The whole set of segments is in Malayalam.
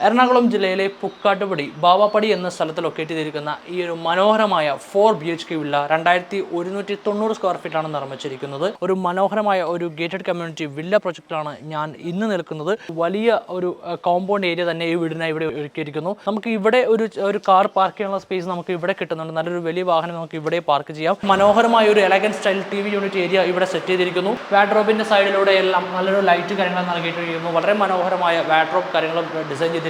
എറണാകുളം ജില്ലയിലെ പുക്കാട്ടുപടി ബാവാപ്പടി എന്ന സ്ഥലത്ത് ലൊക്കേറ്റ് ചെയ്തിരിക്കുന്ന ഈ ഒരു മനോഹരമായ 4 BHK വില്ല 2190 സ്ക്വയർ ഫീറ്റാണ് നിർമ്മിച്ചിരിക്കുന്നത്. ഒരു മനോഹരമായ ഒരു ഗേറ്റഡ് കമ്മ്യൂണിറ്റി വില്ല പ്രൊജക്റ്റാണ് ഞാൻ ഇന്ന് നിൽക്കുന്നത്. വലിയ ഒരു കോമ്പൗണ്ട് ഏരിയ തന്നെ ഈ വീടിനായി ഇവിടെ ഒരുക്കിയിരിക്കുന്നു. നമുക്ക് ഇവിടെ ഒരു കാർ പാർക്ക് ചെയ്യാനുള്ള സ്പേസ് നമുക്ക് ഇവിടെ കിട്ടുന്നുണ്ട്. നല്ലൊരു വലിയ വാഹനം നമുക്ക് ഇവിടെ പാർക്ക് ചെയ്യാം. മനോഹരമായ ഒരു elegant style TV unit area ഇവിടെ സെറ്റ് ചെയ്തിരിക്കുന്നു. വാഡ്രോബിന്റെ സൈഡിലൂടെ എല്ലാം നല്ലൊരു ലൈറ്റ് കാര്യങ്ങൾ നൽകിയിട്ടിരിക്കുന്നു. വളരെ മനോഹരമായ വാഡ്രോബ് കാര്യങ്ങൾ ഡിസൈൻ ചെയ്തിരിക്കുന്നു.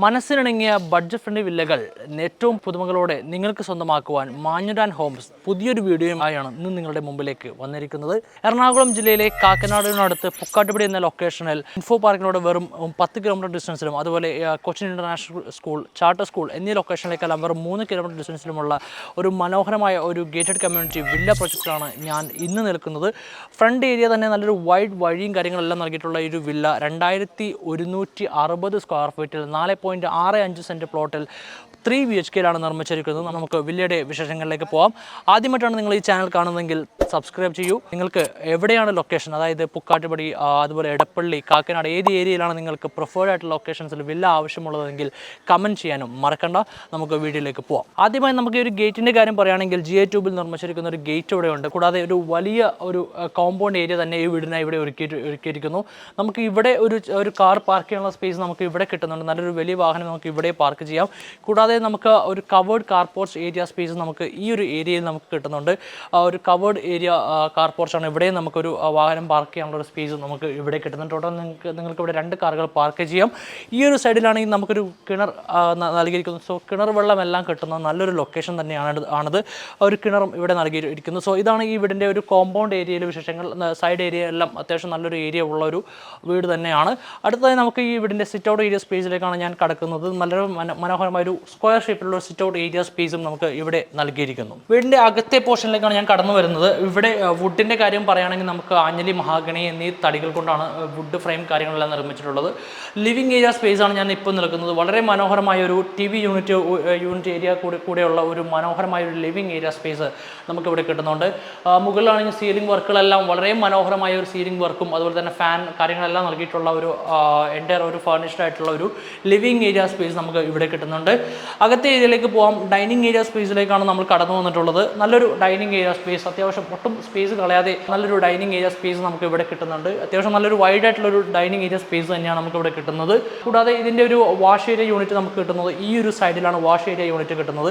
മനസ്സിനിണങ്ങിയ ബഡ്ജറ്റ് ഫ്രണ്ട്ലി വില്ലകൾ ഏറ്റവും പുതുമകളോടെ നിങ്ങൾക്ക് സ്വന്തമാക്കുവാൻ മാഞ്ഞുരാൻ ഹോംസ് പുതിയൊരു വീഡിയോയുമായാണ് ഇന്ന് നിങ്ങളുടെ മുമ്പിലേക്ക് വന്നിരിക്കുന്നത്. എറണാകുളം ജില്ലയിലെ കാക്കനാടിനടുത്ത് പുക്കാട്ടുപടി എന്ന ലൊക്കേഷനിൽ ഇൻഫോ പാർക്കിനോട് വെറും 10 കിലോമീറ്റർ ഡിസ്റ്റൻസിലും അതുപോലെ Cochin international school, charter school എന്നീ ലൊക്കേഷനിലേക്കെല്ലാം വെറും 3 കിലോമീറ്റർ ഡിസ്റ്റൻസിലുമുള്ള ഒരു മനോഹരമായ ഒരു ഗേറ്റഡ് കമ്മ്യൂണിറ്റി വില്ല പ്രൊജക്റ്റാണ് ഞാൻ ഇന്ന് നിൽക്കുന്നത്. ഫ്രണ്ട് ഏരിയ തന്നെ നല്ലൊരു വൈഡ് വഴിയും കാര്യങ്ങളെല്ലാം നൽകിയിട്ടുള്ള ഒരു വില്ല 2160 സ്ക്വയർ ഫീറ്റിൽ 4.65 സെൻറ്റ് പ്ലോട്ടിൽ 3 BHKയിലാണ് നിർമ്മിച്ചിരിക്കുന്നത്. നമുക്ക് വില്ലയുടെ വിശേഷങ്ങളിലേക്ക് പോകാം. ആദ്യമായിട്ടാണ് നിങ്ങൾ ഈ ചാനൽ കാണുന്നതെങ്കിൽ സബ്സ്ക്രൈബ് ചെയ്യൂ. നിങ്ങൾക്ക് എവിടെയാണ് ലൊക്കേഷൻ, അതായത് പുക്കാട്ടുപടി, അതുപോലെ എടപ്പള്ളി, കാക്കനാട്, ഏത് ഏരിയയിലാണ് നിങ്ങൾക്ക് പ്രിഫേർഡ് ആയിട്ടുള്ള ലൊക്കേഷൻസിൽ വില്ല ആവശ്യമുള്ളതെങ്കിൽ കമൻറ്റ് ചെയ്യാനും മറക്കണ്ട. നമുക്ക് വീഡിയോയിലേക്ക് പോകാം. ആദ്യമായി നമുക്ക് ഈ ഒരു ഗേറ്റിൻ്റെ കാര്യം പറയുകയാണെങ്കിൽ GA ട്യൂബിൽ നിർമ്മിച്ചിരിക്കുന്ന ഒരു ഗേറ്റ് ഇവിടെ ഉണ്ട്. കൂടാതെ ഒരു വലിയ ഒരു കോമ്പൗണ്ട് ഏരിയ തന്നെ ഈ വീടിനായി ഇവിടെ ഒരുക്കിയിരിക്കുന്നു. നമുക്ക് ഇവിടെ ഒരു കാർ പാർക്ക് ചെയ്യാനുള്ള സ്പേസ് നമുക്ക് ഇവിടെ കിട്ടുന്നുണ്ട്. നല്ലൊരു വലിയ വാഹനം നമുക്ക് ഇവിടെ പാർക്ക് ചെയ്യാം. കൂടാതെ നമുക്ക് ഒരു കവേർഡ് കാർപോർച്ച് ഏരിയ സ്പേസ് നമുക്ക് ഈ ഒരു ഏരിയയിൽ നമുക്ക് കിട്ടുന്നുണ്ട്. ഒരു കവേർഡ് ഏരിയ കാർപോർച്ചാണ്. ഇവിടെ നമുക്കൊരു വാഹനം പാർക്ക് ചെയ്യാനുള്ള ഒരു സ്പേസ് നമുക്ക് ഇവിടെ കിട്ടുന്നുണ്ട്. ടോട്ടൽ നിങ്ങൾക്ക് ഇവിടെ 2 കാറുകൾ പാർക്ക് ചെയ്യാം. ഈ ഒരു സൈഡിലാണെങ്കിൽ നമുക്കൊരു കിണർ നൽകിയിരിക്കുന്നു. സോ കിണർ വെള്ളമെല്ലാം കിട്ടുന്ന നല്ലൊരു ലൊക്കേഷൻ തന്നെയാണിത്. ഒരു കിണറും ഇവിടെ നൽകിയിരിക്കുന്നു. സോ ഇതാണ് ഈ വീടിൻ്റെ ഒരു കോമ്പൗണ്ട് ഏരിയയിലെ വിശേഷങ്ങൾ. സൈഡ് ഏരിയ എല്ലാം അത്യാവശ്യം നല്ലൊരു ഏരിയ ഉള്ള ഒരു വീട് തന്നെയാണ്. അടുത്തതായി നമുക്ക് ഈ വീടിൻ്റെ സിറ്റ് ഔട്ട് ഏരിയ സ്പേസിലേക്കാണ് ഞാൻ കടക്കുന്നത്. നല്ലൊരു മനോഹരമായ ഒരു സ്ക്വയർ ഷേപ്പിലുള്ള സിറ്റ് ഔട്ട് ഏരിയ സ്പേസും നമുക്ക് ഇവിടെ നൽകിയിരിക്കുന്നു. വീടിൻ്റെ അകത്തെ പോർഷനിലേക്കാണ് ഞാൻ കടന്നു വരുന്നത്. ഇവിടെ വുഡിൻ്റെ കാര്യം പറയുകയാണെങ്കിൽ നമുക്ക് ആഞ്ഞലി, മഹാഗണി എന്നീ തടികൾ കൊണ്ടാണ് വുഡ് ഫ്രെയിം കാര്യങ്ങളെല്ലാം നിർമ്മിച്ചിട്ടുള്ളത്. ലിവിംഗ് ഏരിയ സ്പേസാണ് ഞാൻ ഇപ്പോൾ നിൽക്കുന്നത്. വളരെ മനോഹരമായ ഒരു TV യൂണിറ്റ് ഏരിയ കൂടെയുള്ള ഒരു മനോഹരമായ ഒരു ലിവിംഗ് ഏരിയ സ്പേസ് നമുക്കിവിടെ കിട്ടുന്നുണ്ട്. മുകളിലാണെങ്കിൽ സീലിംഗ് വർക്കുകളെല്ലാം വളരെ മനോഹരമായ ഒരു സീലിംഗ് വർക്കും അതുപോലെ തന്നെ ഫാൻ കാര്യങ്ങളെല്ലാം നൽകിയിട്ടുള്ള ഒരു എൻ്റയർ ഒരു ഫർണിഷ്ഡ് ആയിട്ടുള്ള ഒരു ലിവിംഗ് ഏരിയ സ്പേസ് നമുക്ക് ഇവിടെ കിട്ടുന്നുണ്ട്. അകത്തെ ഏരിയയിലേക്ക് പോകാം. ഡൈനിങ് ഏരിയ സ്പേസിലേക്കാണ് നമ്മൾ കടന്നു വന്നിട്ടുള്ളത്. നല്ലൊരു ഡൈനിങ് ഏരിയ സ്പേസ്, അത്യാവശ്യം ഒട്ടും സ്പേസ് കളയാതെ നല്ലൊരു ഡൈനിങ് ഏരിയ സ്പേസ് നമുക്ക് ഇവിടെ കിട്ടുന്നുണ്ട്. അത്യാവശ്യം നല്ലൊരു വൈഡ് ആയിട്ടുള്ളൊരു ഡൈനിങ് ഏരിയ സ്പേസ് തന്നെയാണ് നമുക്ക് ഇവിടെ കിട്ടുന്നത്. കൂടാതെ ഇതിൻ്റെ ഒരു വാഷ് ഏരിയ യൂണിറ്റ് നമുക്ക് കിട്ടുന്നത് ഈ ഒരു സൈഡിലാണ് വാഷ് ഏരിയ യൂണിറ്റ് കിട്ടുന്നത്.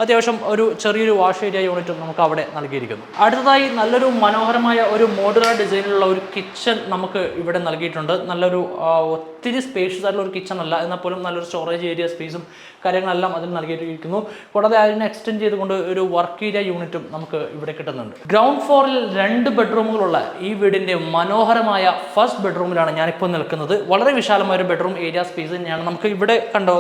അത്യാവശ്യം ഒരു ചെറിയൊരു വാഷ് ഏരിയ യൂണിറ്റും നമുക്ക് അവിടെ നൽകിയിരിക്കുന്നു. അടുത്തതായി നല്ലൊരു മനോഹരമായ ഒരു മോഡുലാർ ഡിസൈനിലുള്ള ഒരു കിച്ചൺ നമുക്ക് ഇവിടെ നൽകിയിട്ടുണ്ട്. നല്ലൊരു ഒത്തിരി സ്പേഷ്യസ് ആയിട്ടുള്ള ഒരു കിച്ചൺ അല്ല, എന്നാൽ പോലും നല്ലൊരു സ്റ്റോറേജ് ഏരിയ സ്പേസും കാര്യങ്ങളെല്ലാം അതിൽ നൽകിയിരിക്കുന്നു. കൂടാതെ അതിനെ എക്സ്റ്റെൻഡ് ചെയ്തുകൊണ്ട് ഒരു വർക്ക് ഏരിയ യൂണിറ്റും നമുക്ക് ഇവിടെ കിട്ടുന്നുണ്ട്. ഗ്രൗണ്ട് ഫ്ലോറിൽ 2 ബെഡ്റൂമുകളുള്ള ഈ വീടിൻ്റെ മനോഹരമായ ഫസ്റ്റ് ബെഡ്റൂമിലാണ് ഞാനിപ്പോൾ നിൽക്കുന്നത്. വളരെ വിശാലമായ ഒരു ബെഡ്റൂം ഏരിയ സ്പേസ് തന്നെയാണ്. നമുക്ക് ഇവിടെ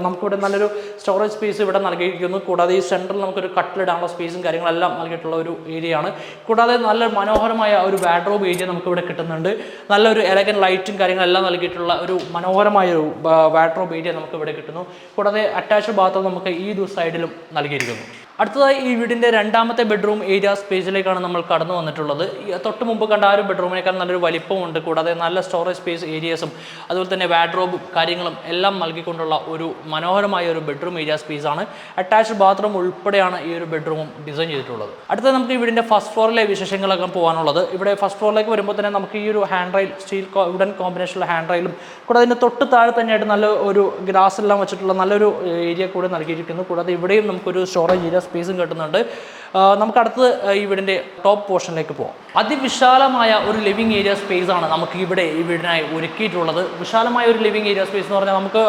നമുക്കിവിടെ നല്ലൊരു സ്റ്റോറേജ് സ്പേസ് ഇവിടെ നൽകിയിരിക്കുന്നു. കൂടാതെ ഈ സെൻറ്ററിൽ നമുക്കൊരു കട്ടിലിടാനുള്ള സ്പേസും കാര്യങ്ങളെല്ലാം നൽകിയിട്ടുള്ള ഒരു ഏരിയയാണ്. കൂടാതെ നല്ല മനോഹരമായ ഒരു വാഡ്രോബ് ഏരിയ നമുക്ക് ഇവിടെ കിട്ടുന്നുണ്ട്. നല്ലൊരു എലഗൻ ലൈറ്റും കാര്യങ്ങളെല്ലാം നൽകിയിട്ടുള്ള ഒരു മനോഹരമായ ഒരു വാഡ്രോബ് ഏരിയ നമുക്ക് ഇവിടെ കിട്ടുന്നു. കൂടാതെ അറ്റാച്ച്ഡ് ബാത്റൂം നമുക്ക് ഈ ഒരു സൈഡിലും നൽകിയിരിക്കുന്നു. അടുത്തതായി ഈ വീടിൻ്റെ 2ാമത്തെ ബെഡ്റൂം ഏരിയ സ്പേസിലേക്കാണ് നമ്മൾ കടന്നു വന്നിട്ടുള്ളത്. തൊട്ട് മുമ്പ് കണ്ട ആ ഒരു ബെഡ്റൂമിനേക്കാൾ നല്ലൊരു വലിപ്പമുണ്ട്. കൂടാതെ നല്ല സ്റ്റോറേജ് സ്പേസ് ഏരിയസും അതുപോലെ തന്നെ വാഡ്രോബും കാര്യങ്ങളും എല്ലാം നൽകിക്കൊണ്ടുള്ള ഒരു മനോഹരമായ ഒരു ബെഡ്റൂം ഏരിയ സ്പേസാണ്. അറ്റാച്ച്ഡ് ബാത്റൂം ഉൾപ്പെടെയാണ് ഈ ഒരു ബെഡ്റൂമും ഡിസൈൻ ചെയ്തിട്ടുള്ളത്. അടുത്തത് നമുക്ക് ഈ വീടിൻ്റെ ഫസ്റ്റ് ഫ്ലോറിലെ വിശേഷങ്ങളൊക്കെ പോകാനുള്ളത്. ഇവിടെ ഫസ്റ്റ് ഫ്ലോറിലേക്ക് വരുമ്പോൾ തന്നെ നമുക്ക് ഈ ഒരു ഹാൻഡ് റെയിൽ, സ്റ്റീൽ വുഡൻ കോമ്പിനേഷനുള്ള ഹാൻഡ് റെയിലും കൂടാതെ അതിൻ്റെ തൊട്ട് താഴെ തന്നെയായിട്ട് നല്ല ഒരു ഗ്ലാസ് എല്ലാം വെച്ചിട്ടുള്ള നല്ലൊരു ഏരിയ കൂടെ നൽകിയിരിക്കുന്നു. കൂടാതെ ഇവിടെയും നമുക്കൊരു സ്റ്റോറേജ് ഏരിയ സ്പേസും കിട്ടുന്നുണ്ട്. നമുക്ക് അടുത്ത് ഈ വീടിൻ്റെ ടോപ്പ് പോർഷനിലേക്ക് പോകാം. അതിവിശാലമായ ഒരു ലിവിംഗ് ഏരിയ സ്പേസ് ആണ് നമുക്ക് ഇവിടെ ഈ വീടിനായി ഒരുക്കിയിട്ടുള്ളത്. വിശാലമായ ഒരു ലിവിംഗ് ഏരിയ സ്പേസ് എന്ന് പറഞ്ഞാൽ നമുക്ക്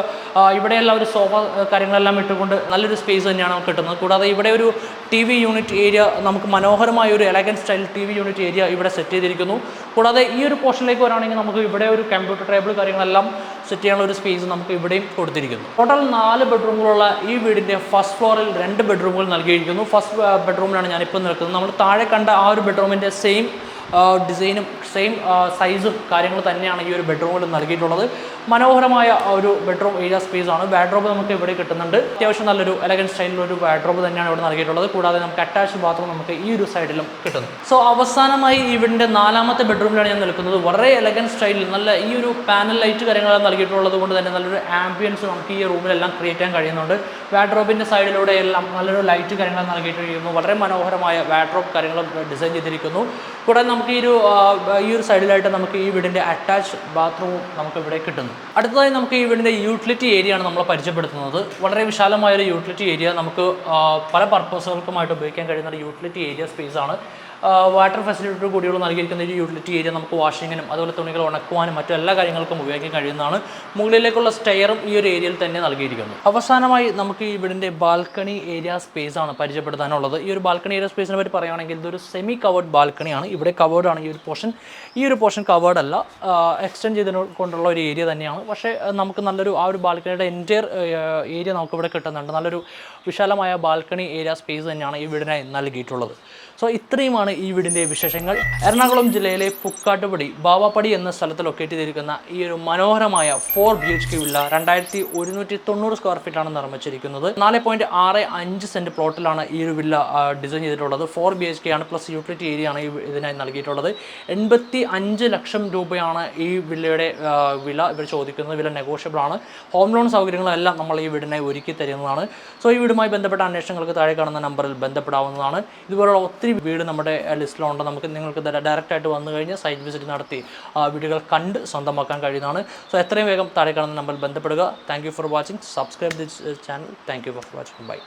ഇവിടെയെല്ലാം ഒരു സോഫ കാര്യങ്ങളെല്ലാം ഇട്ടുകൊണ്ട് നല്ലൊരു സ്പേസ് തന്നെയാണ് നമുക്ക് കിട്ടുന്നത്. കൂടാതെ ഇവിടെ ഒരു TV യൂണിറ്റ് ഏരിയ, നമുക്ക് മനോഹരമായ ഒരു elegant style TV unit area ഇവിടെ സെറ്റ് ചെയ്തിരിക്കുന്നു. കൂടാതെ ഈ ഒരു പോർഷനിലേക്ക് വരാണെങ്കിൽ നമുക്ക് ഇവിടെ ഒരു കമ്പ്യൂട്ടർ ടേബിൾ കാര്യങ്ങളെല്ലാം സെറ്റ് ചെയ്യാനുള്ള ഒരു സ്പേസ് നമുക്ക് ഇവിടെയും കൊടുത്തിരിക്കുന്നു. ടോട്ടൽ 4 ബെഡ്റൂമുകളുള്ള ഈ വീടിൻ്റെ ഫസ്റ്റ് ഫ്ലോറിൽ 2 ബെഡ്റൂമുകൾ നൽകിയിരിക്കുന്നു. ഫസ്റ്റ് ബെഡ്റൂമിലാണ് ഞാനിപ്പോൾ നിൽക്കുന്നത്. നമ്മൾ താഴെ കണ്ട ആ ഒരു ബെഡ്റൂമിൻ്റെ സെയിം ഡിസൈനും സെയിം സൈസും കാര്യങ്ങൾ തന്നെയാണ് ഈ ഒരു ബെഡ്റൂമിൽ നൽകിയിട്ടുള്ളത്. മനോഹരമായ ഒരു ബെഡ്റൂം ഏരിയ സ്പേസ് ആണ്. വാർഡ്രോബ് നമുക്ക് ഇവിടെ കിട്ടുന്നുണ്ട്. അത്യാവശ്യം നല്ലൊരു എലഗൻറ്റ് സ്റ്റൈലിലൊരു വാർഡ്രോബ് തന്നെയാണ് ഇവിടെ നൽകിയിട്ടുള്ളത്. കൂടാതെ നമുക്ക് അറ്റാച്ച്ഡ് ബാത്റൂം നമുക്ക് ഈ ഒരു സൈഡിലും കിട്ടുന്നു. സോ അവസാനമായി ഇവിടുത്തെ 4ാമത്തെ ബെഡ്റൂമിലാണ് ഞാൻ നിൽക്കുന്നത്. വളരെ എലഗൻറ്റ് സ്റ്റൈലിൽ നല്ല ഈ ഒരു പാനൽ ലൈറ്റ് കാര്യങ്ങളെല്ലാം നൽകിയിട്ടുള്ളത് കൊണ്ട് തന്നെ നല്ലൊരു ആംബിയൻസ് നമുക്ക് ഈ റൂമിലെല്ലാം ക്രിയേറ്റ് ചെയ്യാൻ കഴിയുന്നുണ്ട്. വാർഡ്രോബിൻ്റെ സൈഡിലൂടെ എല്ലാം നല്ലൊരു ലൈറ്റ് കാര്യങ്ങൾ നൽകിയിട്ടിരിക്കുന്നു. വളരെ മനോഹരമായ വാർഡ്രോബ് കാര്യങ്ങൾ ഡിസൈൻ ചെയ്തിരിക്കുന്നു. കൂടാതെ നമുക്ക് ഈ ഒരു സൈഡിലായിട്ട് നമുക്ക് ഈ വീടിൻ്റെ അറ്റാച്ച്ഡ് ബാത്റൂം നമുക്ക് ഇവിടെ കിട്ടുന്നു. അടുത്തതായി നമുക്ക് ഈ വീടിൻ്റെ യൂട്ടിലിറ്റി ഏരിയ ആണ് നമ്മൾ പരിചയപ്പെടുത്തുന്നത്. വളരെ വിശാലമായൊരു യൂട്ടിലിറ്റി ഏരിയ, നമുക്ക് പല പർപ്പസുകൾക്കുമായിട്ട് ഉപയോഗിക്കാൻ കഴിയുന്ന ഒരു യൂട്ടിലിറ്റി ഏരിയ സ്പേസ് ആണ്. വാട്ടർ ഫെസിലിറ്റിയോട് കൂടിയുള്ള നൽകിയിരിക്കുന്ന ഒരു യൂട്ടിലിറ്റി ഏരിയ നമുക്ക് വാഷിങ്ങിനും അതുപോലെ തുണികൾ ഉണക്കുവാനും മറ്റു എല്ലാ കാര്യങ്ങൾക്കും ഉപയോഗിക്കാൻ കഴിയുന്നതാണ്. മുകളിലേക്കുള്ള സ്റ്റെയറും ഈ ഒരു ഏരിയയിൽ തന്നെ നൽകിയിരിക്കുന്നു. അവസാനമായി നമുക്ക് ഈ വീടിൻ്റെ ബാൽക്കണി ഏരിയ സ്പേസ് ആണ് പരിചയപ്പെടുത്താനുള്ളത്. ഈ ഒരു ബാൽക്കണി ഏരിയ സ്പേസിനെ പറ്റി പറയുകയാണെങ്കിൽ ഇതൊരു സെമി കവേർഡ് ബാൽക്കണിയാണ്. ഇവിടെ കവേർഡാണ് ഈ ഒരു പോർഷൻ കവേർഡ് അല്ല, എക്സ്റ്റെൻഡ് ചെയ്തതിനെ കൊണ്ടുള്ള ഒരു ഏരിയ തന്നെയാണ്. പക്ഷേ നമുക്ക് നല്ലൊരു ആ ഒരു ബാൽക്കണിയുടെ എൻറ്റയർ ഏരിയ നമുക്കിവിടെ കിട്ടുന്നുണ്ട്. നല്ലൊരു വിശാലമായ ബാൽക്കണി ഏരിയ സ്പേസ് തന്നെയാണ് ഈ വീടിനായി നൽകിയിട്ടുള്ളത്. സോ ഇത്രയുമാണ് ഈ വീടിൻ്റെ വിശേഷങ്ങൾ. എറണാകുളം ജില്ലയിലെ പുക്കാട്ടുപടി ബാവാപ്പടി എന്ന സ്ഥലത്ത് ലൊക്കേറ്റ് ചെയ്തിരിക്കുന്ന ഈ ഒരു മനോഹരമായ 4 BHK വില്ല 2190 സ്ക്വയർ ഫീറ്റാണ് നിർമ്മിച്ചിരിക്കുന്നത്. 4.65 സെൻറ്റ് പ്ലോട്ടിലാണ് ഈ ഒരു വില്ല ഡിസൈൻ ചെയ്തിട്ടുള്ളത്. 4 BHK ആണ്, പ്ലസ് യൂട്ടിലിറ്റി ഏരിയ ആണ് ഇതിനായി നൽകിയിട്ടുള്ളത്. 85 ലക്ഷം രൂപയാണ് ഈ വില്ലയുടെ വില ഇവർ ചോദിക്കുന്നത്. വില നെഗോഷ്യബിൾ ആണ്. ഹോം ലോൺ സൗകര്യങ്ങളെല്ലാം നമ്മൾ ഈ വീടിനായി ഒരുക്കി തരുന്നതാണ്. സോ ഈ വീടുമായി ബന്ധപ്പെട്ട അന്വേഷണങ്ങൾക്ക് താഴെ കാണുന്ന നമ്പറിൽ ബന്ധപ്പെടാവുന്നതാണ്. ഇതുപോലുള്ള ഒത്തിരി വീട് നമ്മുടെ ലിസ്റ്റിലുണ്ട്. നിങ്ങൾക്ക് ഡയറക്റ്റായിട്ട് വന്നു കഴിഞ്ഞ് സൈറ്റ് വിസിറ്റ് നടത്തി വീടുകൾ കണ്ട് സ്വന്തമാക്കാൻ കഴിയുന്നതാണ്. സോ എത്രയും വേഗം താഴെ കാണുന്ന നമ്പറിൽ ബന്ധപ്പെടുക. Thank you for watching. Subscribe this channel. Thank you for watching. By.